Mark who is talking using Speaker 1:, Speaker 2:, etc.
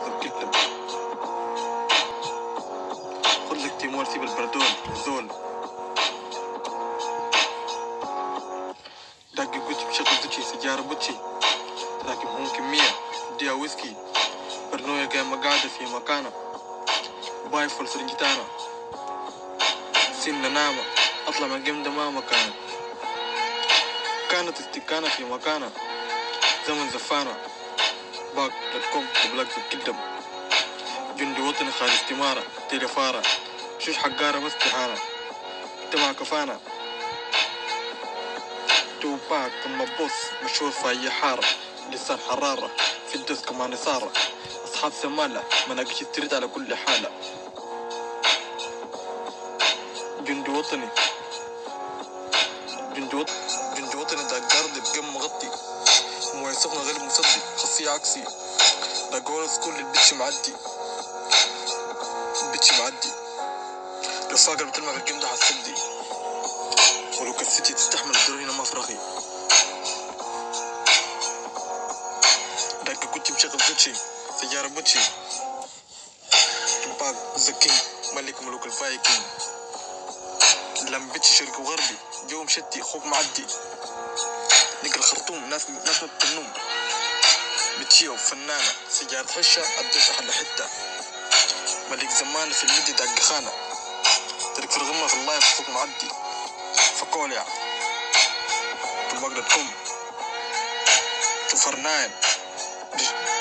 Speaker 1: بلاك كتب خد لك تيمور سيب البردول زول داقي قوتي بشكل دوتشي سيجارة بوتشي لكن هم كمية ديها ويسكي برنوية قايمة قاعدة في مكانها باي فول سرنجتانا سنة نامة أطلع من قمدة ما مكانها كانت استكانة في مكانها زمن زفانة باك لتكم وبلاك كدب جندي وطني خارج استمارة تلفارة شوش حقارة بس تحانة تبع كفانة توباك ثم بوس مشهور في أي حارة لسان حرارة في الدوس كمان إثارة أصحاب سمالة مناقش التريد على كل حالة جندي وطني جندي وطني دا قرد بقم مغطي مويه سخنة غير مصدي خاصية عكسي دا جولز كل البتش معدي رفاقة بتلمع بالقمدة حالصدي ولو كالسيتي تستحمل الدروينة مفرغي داكا كنت مشغل دوتشي سيارة بوتشي تباك زكين ملك ملوك الفايكين لم بتشي شرق وغربي جو مشتي خوك معدي نقل الخرطوم ناس النوم بتشيو فنانة سيارة حشة الدوس أحد حتة ملك زمان في المدي داق خانة ترك في الغمة في اللايف خوك معدي فكوليا تباك.com 249